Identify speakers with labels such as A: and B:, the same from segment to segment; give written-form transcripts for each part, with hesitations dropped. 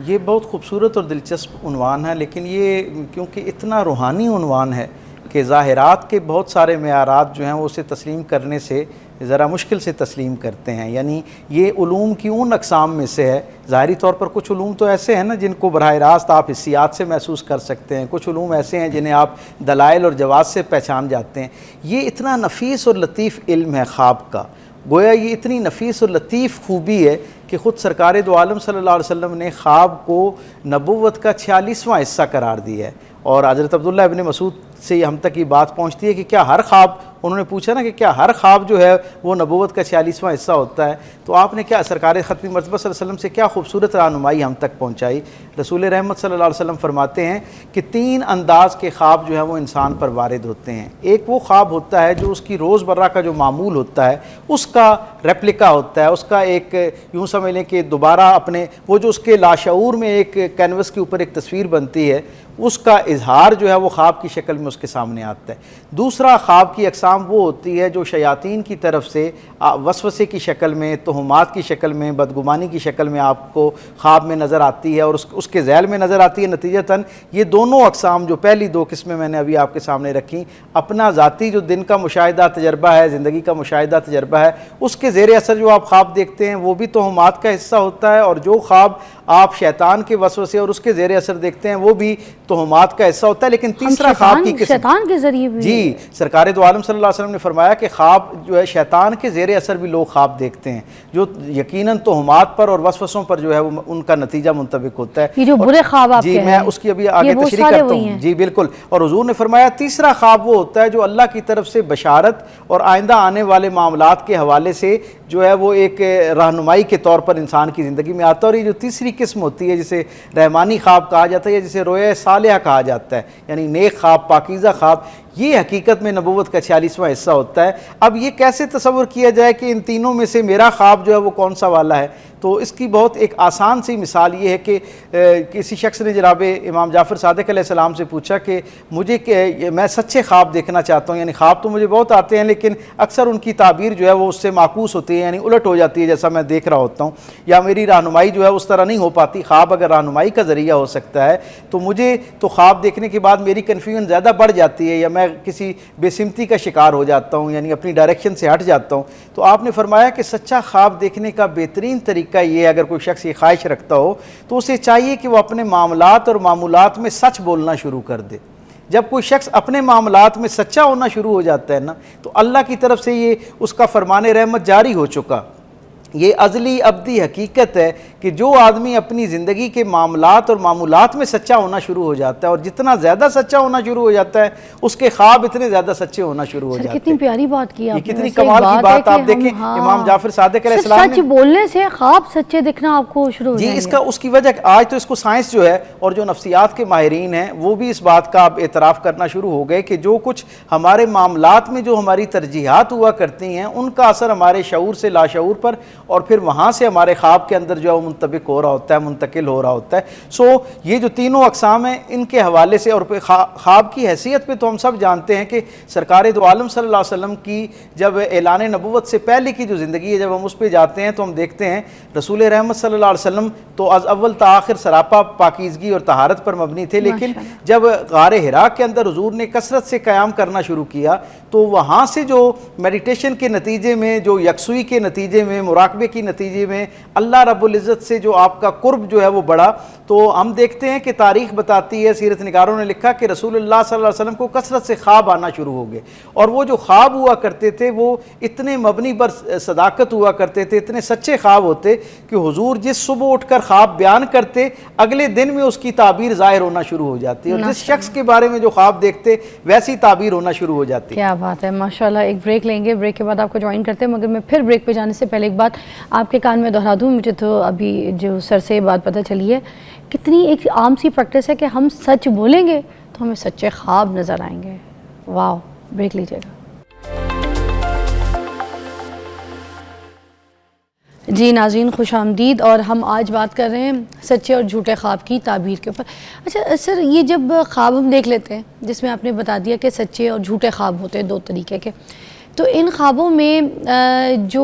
A: یہ بہت خوبصورت اور دلچسپ عنوان ہے، لیکن یہ کیونکہ اتنا روحانی عنوان ہے کہ ظاہرات کے بہت سارے معیارات جو ہیں وہ اسے تسلیم کرنے سے ذرا مشکل سے تسلیم کرتے ہیں. یعنی یہ علوم کی ان اقسام میں سے ہے. ظاہری طور پر کچھ علوم تو ایسے ہیں نا جن کو براہ راست آپ حسیات سے محسوس کر سکتے ہیں، کچھ علوم ایسے ہیں جنہیں آپ دلائل اور جواز سے پہچان جاتے ہیں. یہ اتنا نفیس اور لطیف علم ہے خواب کا، گویا یہ اتنی نفیس اور لطیف خوبی ہے کہ خود سرکار دو عالم صلی اللہ علیہ وسلم نے خواب کو نبوت کا 46واں حصہ قرار دیا ہے. اور حضرت عبداللہ ابن مسعود سے ہم تک یہ بات پہنچتی ہے کہ کیا ہر خواب، انہوں نے پوچھا نا کہ کیا ہر خواب جو ہے وہ نبوت کا 46واں حصہ ہوتا ہے؟ تو آپ نے کیا سرکار ختمی مرتبہ صلی اللہ علیہ وسلم سے کیا خوبصورت رہنمائی ہم تک پہنچائی. رسول رحمت صلی اللہ علیہ وسلم فرماتے ہیں کہ 3 انداز کے خواب جو ہیں وہ انسان پر وارد ہوتے ہیں. ایک وہ خواب ہوتا ہے جو اس کی روزمرہ کا جو معمول ہوتا ہے اس کا ریپلیکا ہوتا ہے، اس کا ایک یوں سمجھ لیں کہ دوبارہ اپنے وہ جو اس کے لاشعور میں ایک کینوس کے اوپر ایک تصویر بنتی ہے اس کا اظہار جو ہے وہ خواب کی شکل میں اس کے سامنے آتا ہے. دوسرا خواب کی اقسام وہ ہوتی ہے جو شیاطین کی طرف سے وسوسے کی شکل میں، تہمات کی شکل میں، بدگمانی کی شکل میں آپ کو خواب میں نظر آتی ہے اور اس کے ذیل میں نظر آتی ہے. نتیجتاً یہ دونوں اقسام جو پہلی 2 قسمیں میں نے ابھی آپ کے سامنے رکھی، اپنا ذاتی جو دن کا مشاہدہ تجربہ ہے، زندگی کا مشاہدہ تجربہ ہے، اس کے زیر اثر جو آپ خواب دیکھتے ہیں وہ بھی تہمات کا حصہ ہوتا ہے، اور جو خواب آپ شیطان کے وسوسے اور اس کے زیر اثر دیکھتے ہیں وہ بھی تہمات کا حصہ ہوتا ہے. لیکن تیسرا خواب کی قسم
B: شیطان کے ذریعے بھی،
A: جی سرکار دو عالم صلی اللہ علیہ وسلم نے فرمایا کہ خواب جو ہے شیطان کے زیر اثر بھی لوگ خواب دیکھتے ہیں جو یقیناً تہمات پر اور وسوسوں پر جو ہے وہ ان کا نتیجہ منطبق ہوتا ہے.
B: یہ جو برے خواب آپ
A: جی میں اس کی ابھی آگے تشریح کرتا ہوں. جی بالکل. اور حضور نے فرمایا تیسرا خواب وہ ہوتا ہے جو اللہ کی طرف سے بشارت اور آئندہ آنے والے معاملات کے حوالے سے جو ہے وہ ایک رہنمائی کے طور پر انسان کی زندگی میں آتا ہے. اور یہ جو تیسری قسم ہوتی ہے جسے رحمانی خواب کہا جاتا ہے یا جسے رویا صالحہ کہا جاتا ہے، یعنی نیک خواب، پاکیزہ خواب، یہ حقیقت میں نبوت کا 46واں حصہ ہوتا ہے. اب یہ کیسے تصور کیا جائے کہ ان تینوں میں سے میرا خواب جو ہے وہ کون سا والا ہے؟ تو اس کی بہت ایک آسان سی مثال یہ ہے کہ کسی شخص نے جناب امام جعفر صادق علیہ السلام سے پوچھا کہ مجھے میں سچے خواب دیکھنا چاہتا ہوں، یعنی خواب تو مجھے بہت آتے ہیں لیکن اکثر ان کی تعبیر جو ہے وہ اس سے معکوس ہوتی ہے، یعنی الٹ ہو جاتی ہے جیسا میں دیکھ رہا ہوتا ہوں، یا میری رہنمائی جو ہے اس طرح نہیں ہو پاتی. خواب اگر رہنمائی کا ذریعہ ہو سکتا ہے تو مجھے تو خواب دیکھنے کے بعد میری کنفیوژن زیادہ بڑھ جاتی ہے، یا میں کسی بے سمتی کا شکار ہو جاتا ہوں، یعنی اپنی ڈائریکشن سے ہٹ جاتا ہوں. تو آپ نے فرمایا کہ سچا خواب دیکھنے کا بہترین طریقہ یہ ہے، اگر کوئی شخص یہ خواہش رکھتا ہو تو اسے چاہیے کہ وہ اپنے معاملات اور معمولات میں سچ بولنا شروع کر دے. جب کوئی شخص اپنے معاملات میں سچا ہونا شروع ہو جاتا ہے نا تو اللہ کی طرف سے یہ اس کا فرمان رحمت جاری ہو چکا. یہ ازلی ابدی حقیقت ہے کہ جو آدمی اپنی زندگی کے معاملات اور معمولات میں سچا ہونا شروع ہو جاتا ہے، اور جتنا زیادہ سچا ہونا شروع ہو جاتا ہے اس کے خواب اتنے زیادہ سچے ہونا شروع ہو جاتے ہیں.
B: کتنی پیاری بات کی آپ نے،
A: کتنی کمال کی بات. آپ دیکھیں امام جعفر صادق علیہ السلام
B: سچ بولنے سے خواب سچے دکھنا آپ کو شروع ہو جائیں گے.
A: اس کی وجہ آج تو اس کو سائنس جو ہے اور جو نفسیات کے ماہرین ہیں وہ بھی اس بات کا اب اعتراف کرنا شروع ہو گئے کہ جو کچھ ہمارے معاملات میں جو ہماری ترجیحات ہوا کرتی ہیں ان کا اثر ہمارے شعور سے لاشعور پر، اور پھر وہاں سے ہمارے خواب کے اندر جو ہے وہ منطبق ہو رہا ہوتا ہے، منتقل ہو رہا ہوتا ہے. یہ جو تینوں اقسام ہیں ان کے حوالے سے، اور خواب کی حیثیت پہ تو ہم سب جانتے ہیں کہ سرکار دو عالم صلی اللہ علیہ وسلم کی جب اعلان نبوت سے پہلے کی جو زندگی ہے جب ہم اس پہ جاتے ہیں تو ہم دیکھتے ہیں رسول رحمت صلی اللہ علیہ وسلم تو از اول تا آخر سراپا پاکیزگی اور طہارت پر مبنی تھے، لیکن جب غار حرا کے اندر حضور نے کثرت سے قیام کرنا شروع کیا تو وہاں سے جو میڈیٹیشن کے نتیجے میں، جو یکسوئی کے نتیجے میں، مراقبے کے نتیجے میں اللہ رب العزت سے جو آپ کا قرب جو ہے وہ بڑھا، تو ہم دیکھتے ہیں کہ تاریخ بتاتی ہے، سیرت نگاروں نے لکھا کہ رسول اللہ صلی اللہ علیہ وسلم کو کثرت سے خواب آنا شروع ہو گئے، اور وہ جو خواب ہوا کرتے تھے وہ اتنے مبنی بر صداقت ہوا کرتے تھے، اتنے سچے خواب ہوتے کہ حضور جس صبح اٹھ کر خواب بیان کرتے اگلے دن میں اس کی تعبیر ظاہر ہونا شروع ہو جاتی، اور جس شخص کے بارے میں جو خواب دیکھتے ویسی تعبیر ہونا شروع ہو جاتی.
B: کیا بات ہے، ماشاءاللہ. ایک بریک لیں گے، بریک کے بعد آپ کو جوائن کرتے ہیں، مگر میں پھر بریک پہ جانے سے پہلے ایک بات آپ کے کان میں دہرا دوں. مجھے تو ابھی جو سر سے یہ بات پتہ چلی ہے، کتنی ایک عام سی پریکٹس ہے کہ ہم سچ بولیں گے تو ہمیں سچے خواب نظر آئیں گے. واو. بریک لیجیے گا. جی ناظرین خوش آمدید. اور ہم آج بات کر رہے ہیں سچے اور جھوٹے خواب کی تعبیر کے اوپر. اچھا سر، یہ جب خواب ہم دیکھ لیتے ہیں جس میں آپ نے بتا دیا کہ سچے اور جھوٹے خواب ہوتے ہیں 2 طریقے کے، تو ان خوابوں میں جو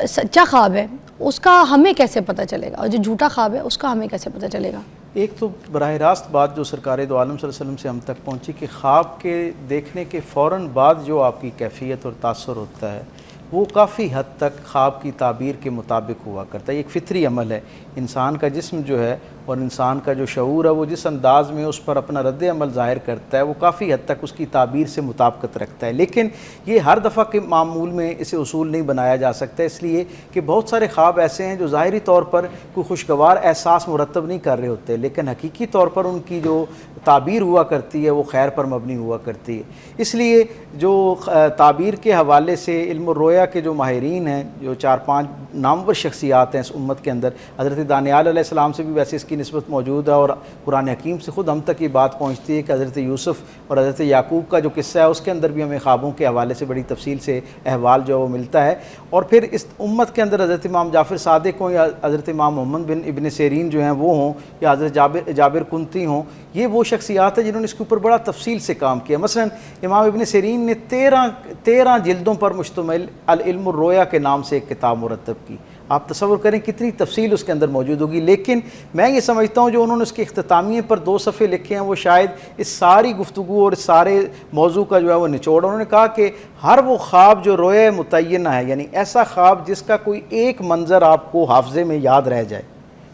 B: سچا خواب ہے اس کا ہمیں کیسے پتہ چلے گا، اور جو جھوٹا خواب ہے اس کا ہمیں کیسے پتہ چلے گا؟
A: ایک تو براہ راست بات جو سرکار دو عالم صلی اللہ علیہ وسلم سے ہم تک پہنچی کہ خواب کے دیکھنے کے فوراً بعد جو آپ کی کیفیت اور تاثر ہوتا ہے وہ کافی حد تک خواب کی تعبیر کے مطابق ہوا کرتا ہے. یہ ایک فطری عمل ہے. انسان کا جسم جو ہے اور انسان کا جو شعور ہے وہ جس انداز میں اس پر اپنا رد عمل ظاہر کرتا ہے وہ کافی حد تک اس کی تعبیر سے مطابقت رکھتا ہے. لیکن یہ ہر دفعہ کے معمول میں اسے اصول نہیں بنایا جا سکتا، اس لیے کہ بہت سارے خواب ایسے ہیں جو ظاہری طور پر کوئی خوشگوار احساس مرتب نہیں کر رہے ہوتے، لیکن حقیقی طور پر ان کی جو تعبیر ہوا کرتی ہے وہ خیر پر مبنی ہوا کرتی ہے. اس لیے جو تعبیر کے حوالے سے علم الرؤیا کے جو ماہرین ہیں، جو 4-5 نامور شخصیات ہیں اس امت کے اندر، حضرت دانیال علیہ السلام سے بھی ویسے اس کی نسبت موجود ہے، اور قرآن حکیم سے خود ہم تک یہ بات پہنچتی ہے کہ حضرت یوسف اور حضرت یعقوب کا جو قصہ ہے اس کے اندر بھی ہمیں خوابوں کے حوالے سے بڑی تفصیل سے احوال جو ہے وہ ملتا ہے. اور پھر اس امت کے اندر حضرت امام جعفر صادق ہوں یا حضرت امام محمد بن ابن سیرین جو ہیں وہ ہوں یا حضرت جابر کنتی ہوں، یہ وہ شخصیات ہیں جنہوں نے اس کے اوپر بڑا تفصیل سے کام کیا. مثلا امام ابن سیرین نے 13 جلدوں پر مشتمل العلم الرؤیا کے نام سے ایک کتاب مرتب کی. آپ تصور کریں کتنی تفصیل اس کے اندر موجود ہوگی. لیکن میں یہ سمجھتا ہوں جو انہوں نے اس کے اختتامیے پر 2 صفحے لکھے ہیں وہ شاید اس ساری گفتگو اور اس سارے موضوع کا جو ہے وہ نچوڑ. انہوں نے کہا کہ ہر وہ خواب جو رویا متعینہ ہے، یعنی ایسا خواب جس کا کوئی ایک منظر آپ کو حافظے میں یاد رہ جائے،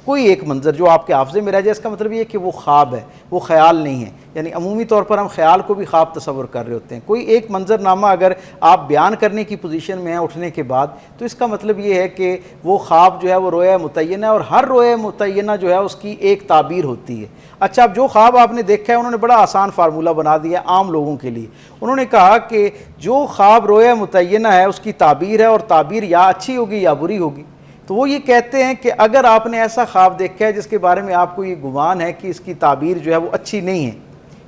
A: کوئی ایک منظر جو آپ کے حافظے میں رہ جائے، اس کا مطلب یہ ہے کہ وہ خواب ہے، وہ خیال نہیں ہے. یعنی عمومی طور پر ہم خیال کو بھی خواب تصور کر رہے ہوتے ہیں. کوئی ایک منظر نامہ اگر آپ بیان کرنے کی پوزیشن میں ہیں اٹھنے کے بعد، تو اس کا مطلب یہ ہے کہ وہ خواب جو ہے وہ رویا متعینہ ہے، اور ہر رویا متعینہ جو ہے اس کی ایک تعبیر ہوتی ہے. اچھا، اب جو خواب آپ نے دیکھا ہے انہوں نے بڑا آسان فارمولہ بنا دیا عام لوگوں کے لیے. انہوں نے کہا کہ جو خواب رویا متعینہ ہے اس کی تعبیر ہے، اور تعبیر یا اچھی ہوگی یا بری ہوگی. تو وہ یہ کہتے ہیں کہ اگر آپ نے ایسا خواب دیکھا ہے جس کے بارے میں آپ کو یہ گمان ہے کہ اس کی تعبیر جو ہے وہ اچھی نہیں ہے،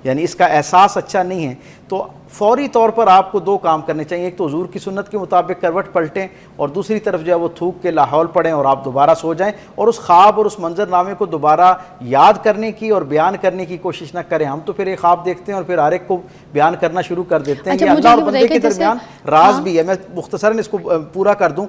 A: یعنی اس کا احساس اچھا نہیں ہے، تو فوری طور پر آپ کو 2 کام کرنے چاہیے. ایک تو حضور کی سنت کے مطابق کروٹ پلٹیں، اور دوسری طرف جو ہے وہ تھوک کے لاحول پڑھیں اور آپ دوبارہ سو جائیں، اور اس خواب اور اس منظر نامے کو دوبارہ یاد کرنے کی اور بیان کرنے کی کوشش نہ کریں. ہم تو پھر ایک خواب دیکھتے ہیں اور پھر ہر ایک کو بیان کرنا شروع کر دیتے ہیں. یہ اللہ اور بندے کے درمیان راز بھی ہے. میں مختصراً اس کو پورا کر دوں.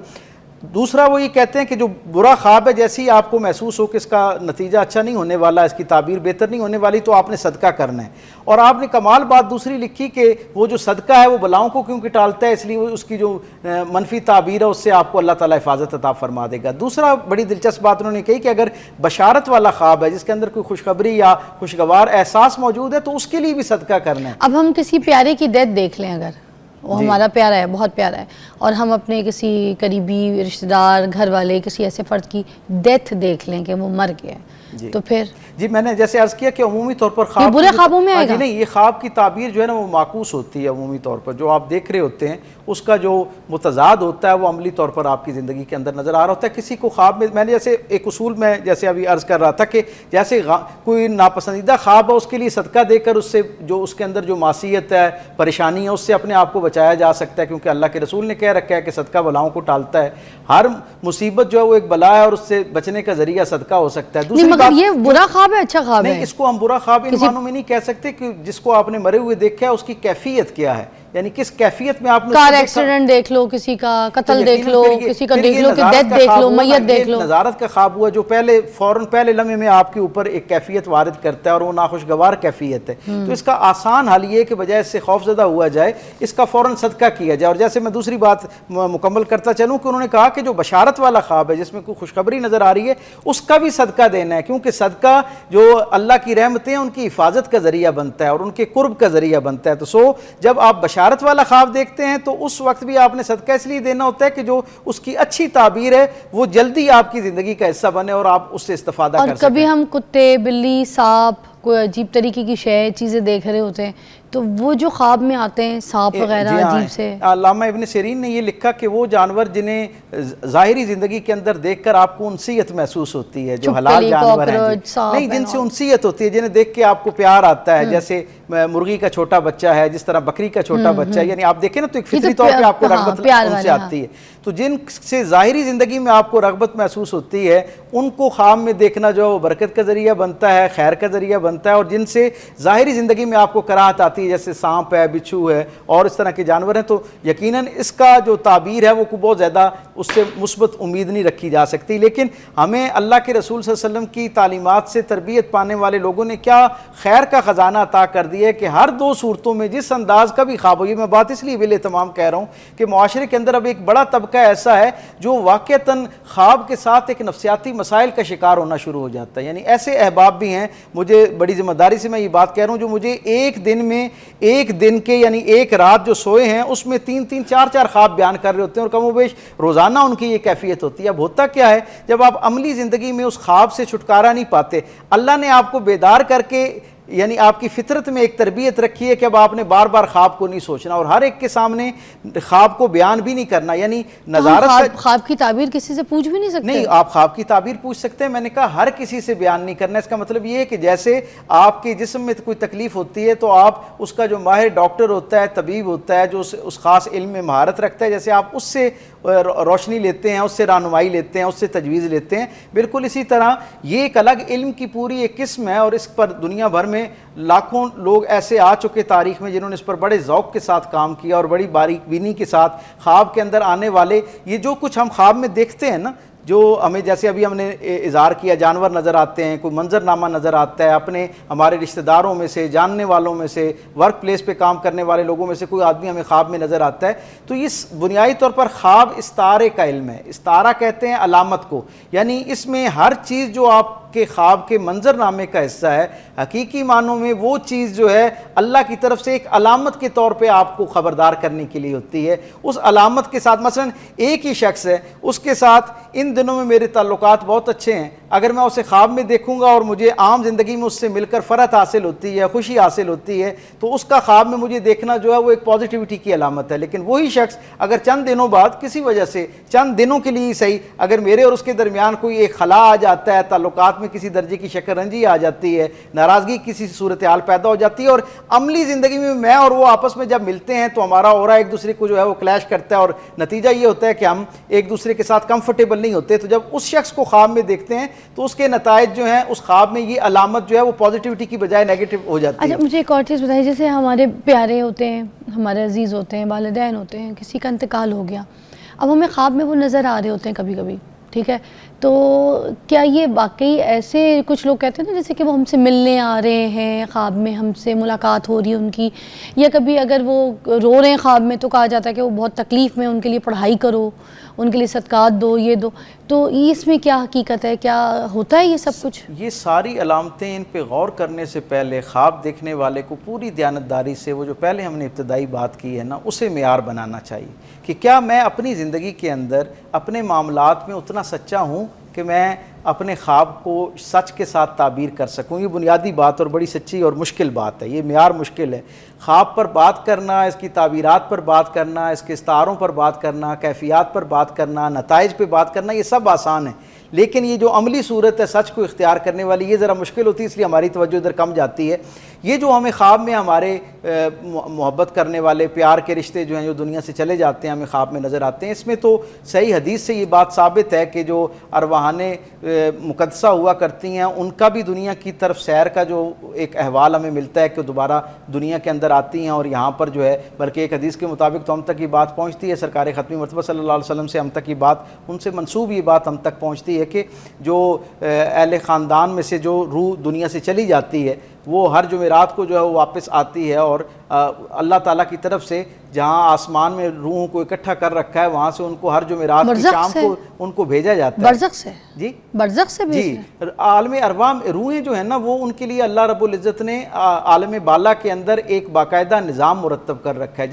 A: دوسرا وہ یہ کہتے ہیں کہ جو برا خواب ہے جیسے ہی آپ کو محسوس ہو کہ اس کا نتیجہ اچھا نہیں ہونے والا، اس کی تعبیر بہتر نہیں ہونے والی، تو آپ نے صدقہ کرنا ہے. اور آپ نے کمال بات دوسری لکھی کہ وہ جو صدقہ ہے وہ بلاؤں کو کیونکہ ٹالتا ہے، اس لیے اس کی جو منفی تعبیر ہے اس سے آپ کو اللہ تعالیٰ حفاظت عطا فرما دے گا. دوسرا بڑی دلچسپ بات انہوں نے کہی کہ اگر بشارت والا خواب ہے جس کے اندر کوئی خوشخبری یا خوشگوار احساس موجود ہے تو اس کے لیے بھی صدقہ کرنا ہے.
B: اب ہم کسی پیارے کی ڈیتھ دیکھ لیں، اگر وہ ہمارا پیارا ہے، بہت پیارا ہے، اور ہم اپنے کسی قریبی رشتہ دار، گھر والے، کسی ایسے فرد کی ڈیتھ دیکھ لیں کہ وہ مر گیا ہے، تو پھر
A: جی میں نے جیسے عرض کیا کہ عمومی طور پر خواب
B: برے خوابوں میں آئے گا؟
A: نہیں، یہ خواب کی تعبیر جو ہے نا وہ معکوس ہوتی ہے. عمومی طور پر جو آپ دیکھ رہے ہوتے ہیں اس کا جو متضاد ہوتا ہے وہ عملی طور پر آپ کی زندگی کے اندر نظر آ رہا ہوتا ہے. کسی کو خواب میں نے جیسے ایک اصول میں جیسے ابھی عرض کر رہا تھا کہ جیسے کوئی ناپسندیدہ خواب ہے اس کے لیے صدقہ دے کر اس سے جو اس کے اندر جو معصیت ہے، پریشانی ہے، اس سے اپنے آپ کو بچایا جا سکتا ہے، کیونکہ اللہ کے رسول نے کہہ رکھا ہے کہ صدقہ بلاؤں کو ٹالتا ہے. ہر مصیبت جو ہے وہ ایک بلا ہے اور اس سے بچنے کا ذریعہ صدقہ ہو سکتا ہے. دوسری
B: مگر یہ برا خواب ہے اچھا خواب ہے؟
A: اس کو ہم برا خواب ان معنوں میں نہیں کہہ سکتے کہ جس کو آپ نے مرے ہوئے دیکھا ہے اس کی کیفیت کیا ہے، یعنی کس کیفیت میں آپ نے
B: کار ایکسیڈنٹ دیکھ لو، کسی کا قتل دیکھ لو، کسی کا دیکھ لو کہ ڈیتھ دیکھ لو، میت دیکھ لو.
A: نظارت کا خواب ہوا جو فوراً پہلے لمحے میں آپ کے اوپر ایک کیفیت وارد کرتا ہے اور وہ ناخوشگوار کیفیت ہے. تو اس کا آسان حل یہ ہے کہ بجائے اس سے خوف زدہ ہوا جائے اس کا فوراً صدقہ کیا جائے. اور جیسے میں دوسری بات مکمل کرتا چلوں کہ انہوں نے کہا کہ جو بشارت والا خواب ہے جس میں کوئی خوشخبری نظر آ رہی ہے اس کا بھی صدقہ دینا ہے، کیونکہ صدقہ جو اللہ کی رحمتیں ہیں ان کی حفاظت کا ذریعہ بنتا ہے اور ان کے قرب کا ذریعہ بنتا ہے. تو جب آپ بشارت والا خواب دیکھتے ہیں تو اس وقت بھی آپ نے صدقہ اس لیے دینا ہوتا ہے کہ جو اس کی اچھی تعبیر ہے وہ جلدی آپ کی زندگی کا حصہ بنے اور آپ اس سے استفادہ کر سکیں.
B: اور کبھی ہم کتے، بلی، سانپ، کوئی عجیب طریقے کی چیزیں دیکھ رہے ہوتے ہیں، تو وہ جو خواب میں آتے ہیں سانپ وغیرہ عجیب سے. علامہ
A: ابن سیرین نے یہ لکھا کہ وہ جانور جنہیں ظاہری زندگی کے اندر دیکھ کر آپ کو انسیت محسوس ہوتی ہے، جو حلال جانور ہیں نہیں جن سے انسیت ہوتی ہے، جنہیں دیکھ کے آپ کو پیار آتا ہے، جیسے مرغی کا چھوٹا بچہ ہے، جس طرح بکری کا چھوٹا بچہ ہے، یعنی آپ دیکھیں نا تو ایک فطری طور پہ آپ کو رغبت ان سے آتی ہے. تو جن سے ظاہری زندگی میں آپ کو رغبت محسوس ہوتی ہے ان کو خواب میں دیکھنا جو برکت کا ذریعہ بنتا ہے، خیر کا ذریعہ بنتا ہے. اور جن سے ظاہری زندگی میں آپ کو کراہت آتی ہے ہے جیسے سانپ ہے, بچھو ہے اور اس طرح کے جانور ہیں, تو یقیناً اس کا جو تعبیر ہے وہ بہت زیادہ اس سے مثبت امید نہیں رکھی جا سکتی. لیکن ہمیں اللہ کے رسول صلی اللہ علیہ وسلم کی تعلیمات سے تربیت پانے والے لوگوں نے کیا خیر کا خزانہ عطا کر دیا ہے کہ ہر دو صورتوں میں جس انداز کا بھی خواب ہو, یہ میں بات اس لیے بالاہتمام کہہ رہا ہوں کہ معاشرے کے اندر اب ایک بڑا طبقہ ایسا ہے جو واقعتاً خواب کے ساتھ ایک نفسیاتی مسائل کا شکار ہونا شروع ہو جاتا ہے. یعنی ایسے احباب بھی ہیں, مجھے بڑی ذمہ داری سے میں یہ بات کہہ رہا ہوں, جو مجھے ایک دن میں ایک دن کے یعنی ایک رات جو سوئے ہیں اس میں 3-3 4-4 خواب بیان کر رہے ہوتے ہیں, اور کم و بیش روزانہ ان کی یہ کیفیت ہوتی ہے. اب ہوتا کیا ہے, جب آپ عملی زندگی میں اس خواب سے چھٹکارا نہیں پاتے, اللہ نے آپ کو بیدار کر کے یعنی آپ کی فطرت میں ایک تربیت رکھی ہے کہ اب آپ نے بار بار خواب کو نہیں سوچنا اور ہر ایک کے سامنے خواب کو بیان بھی نہیں کرنا. یعنی نظارت
B: خواب کی تعبیر کسی سے پوچھ بھی نہیں سکتے.
A: نہیں, آپ خواب کی تعبیر پوچھ سکتے ہیں, میں نے کہا ہر کسی سے بیان نہیں کرنا. اس کا مطلب یہ ہے کہ جیسے آپ کے جسم میں کوئی تکلیف ہوتی ہے تو آپ اس کا جو ماہر ڈاکٹر ہوتا ہے, طبیب ہوتا ہے, جو اس خاص علم میں مہارت رکھتا ہے, جیسے آپ اس سے روشنی لیتے ہیں, اس سے رہنمائی لیتے ہیں, اس سے تجویز لیتے ہیں, بالکل اسی طرح یہ ایک الگ علم کی پوری ایک قسم ہے. اور اس پر دنیا بھر میں لاکھوں لوگ ایسے آ چکے تاریخ میں جنہوں نے اس پر بڑے ذوق کے ساتھ کام کیا اور بڑی باریک بینی کے ساتھ خواب کے اندر آنے والے یہ جو کچھ ہم خواب میں دیکھتے ہیں نا, جو ہمیں جیسے ابھی ہم نے اظہار کیا, جانور نظر آتے ہیں, کوئی منظر نامہ نظر آتا ہے, اپنے ہمارے رشتہ داروں میں سے, جاننے والوں میں سے, ورک پلیس پہ کام کرنے والے لوگوں میں سے کوئی آدمی ہمیں خواب میں نظر آتا ہے, تو یہ بنیادی طور پر خواب استعارے کا علم ہے. استعارہ کہتے ہیں علامت کو, یعنی اس میں ہر چیز جو آپ کے خواب کے منظر نامے کا حصہ ہے, حقیقی معنوں میں وہ چیز جو ہے اللہ کی طرف سے ایک علامت کے طور پہ آپ کو خبردار کرنے کے لیے ہوتی ہے. اس علامت کے ساتھ مثلا ایک ہی شخص ہے, اس کے ساتھ ان دنوں میں میرے تعلقات بہت اچھے ہیں, اگر میں اسے خواب میں دیکھوں گا اور مجھے عام زندگی میں اس سے مل کر فرحت حاصل ہوتی ہے, خوشی حاصل ہوتی ہے, تو اس کا خواب میں مجھے دیکھنا جو ہے وہ ایک پازیٹیوٹی کی علامت ہے. لیکن وہی شخص اگر چند دنوں بعد کسی وجہ سے, چند دنوں کے لیے صحیح, اگر میرے اور اس کے درمیان کوئی ایک خلا آ جاتا ہے, تعلقات میں کسی درجے کی شکر رنجی آ جاتی ہے, ناراضگی کسی صورتحال پیدا ہو جاتی ہے, اور عملی زندگی میں اور وہ آپس میں جب ملتے ہیں تو ہمارا اورا ایک دوسرے کو جو ہے وہ کلیش کرتا ہے, اور نتیجہ یہ ہوتا ہے کہ ہم ایک دوسرے کے ساتھ کمفرٹیبل نہیں ہوتے. تو جب اس شخص کو خواب میں دیکھتے ہیں تو اس کے نتائج جو ہیں اس خواب میں یہ علامت جو ہے وہ پازیٹیوٹی کی بجائے نیگیٹو ہو جاتی ہے.
B: اچھا, مجھے ایک اور چیز بتائیے, جیسے ہمارے پیارے ہوتے ہیں, ہمارے عزیز ہوتے ہیں, والدین ہوتے ہیں, کسی کا انتقال ہو گیا, اب ہمیں خواب میں وہ نظر آ رہے ہوتے ہیں کبھی کبھی, ٹھیک ہے, تو کیا یہ واقعی ایسے کچھ لوگ کہتے ہیں نا جیسے کہ وہ ہم سے ملنے آ رہے ہیں, خواب میں ہم سے ملاقات ہو رہی ہے ان کی, یا کبھی اگر وہ رو رہے ہیں خواب میں تو کہا جاتا ہے کہ وہ بہت تکلیف میں, ان کے لیے پڑھائی کرو, ان کے لیے صدقات دو, یہ دو, تو اس میں کیا حقیقت ہے, کیا ہوتا ہے یہ سب کچھ؟
A: یہ ساری علامتیں, ان پہ غور کرنے سے پہلے خواب دیکھنے والے کو پوری دیانتداری سے وہ جو پہلے ہم نے ابتدائی بات کی ہے نا, اسے معیار بنانا چاہیے کہ کیا میں اپنی زندگی کے اندر اپنے معاملات میں اتنا سچا ہوں کہ میں اپنے خواب کو سچ کے ساتھ تعبیر کر سکوں. یہ بنیادی بات اور بڑی سچی اور مشکل بات ہے, یہ معیار مشکل ہے. خواب پر بات کرنا, اس کی تعبیرات پر بات کرنا, اس کے استعاروں پر بات کرنا, کیفیات پر بات کرنا, نتائج پہ بات کرنا, یہ سب آسان ہے, لیکن یہ جو عملی صورت ہے سچ کو اختیار کرنے والی, یہ ذرا مشکل ہوتی ہے, اس لیے ہماری توجہ ادھر کم جاتی ہے. یہ جو ہمیں خواب میں ہمارے محبت کرنے والے پیار کے رشتے جو ہیں جو دنیا سے چلے جاتے ہیں ہمیں خواب میں نظر آتے ہیں, اس میں تو صحیح حدیث سے یہ بات ثابت ہے کہ جو ارواحیں مقدسہ ہوا کرتی ہیں ان کا بھی دنیا کی طرف سیر کا جو ایک احوال ہمیں ملتا ہے کہ دوبارہ دنیا کے اندر آتی ہیں اور یہاں پر جو ہے, بلکہ ایک حدیث کے مطابق تو ہم تک یہ بات پہنچتی ہے, سرکار ختمی مرتبہ صلی اللہ علیہ وسلم سے ہم تک یہ بات, ان سے منسوب یہ بات ہم تک پہنچتی ہے کہ جو اہل خاندان میں سے جو روح دنیا سے چلی جاتی ہے وہ ہر جمعرات کو جو ہے وہ واپس آتی ہے, اور اللہ تعالیٰ کی طرف سے جہاں آسمان میں روحوں کو اکٹھا کر رکھا ہے وہاں سے ان کو ہر جمعرات کی شام کو ان کو بھیجا جاتا ہے.
B: برزخ سے,
A: جی
B: برزخ سے
A: جی, عالم ارواح روحیں جو ہیں نا وہ ان کے لیے اللہ رب العزت نے عالم بالا کے اندر ایک باقاعدہ نظام مرتب کر رکھا ہے.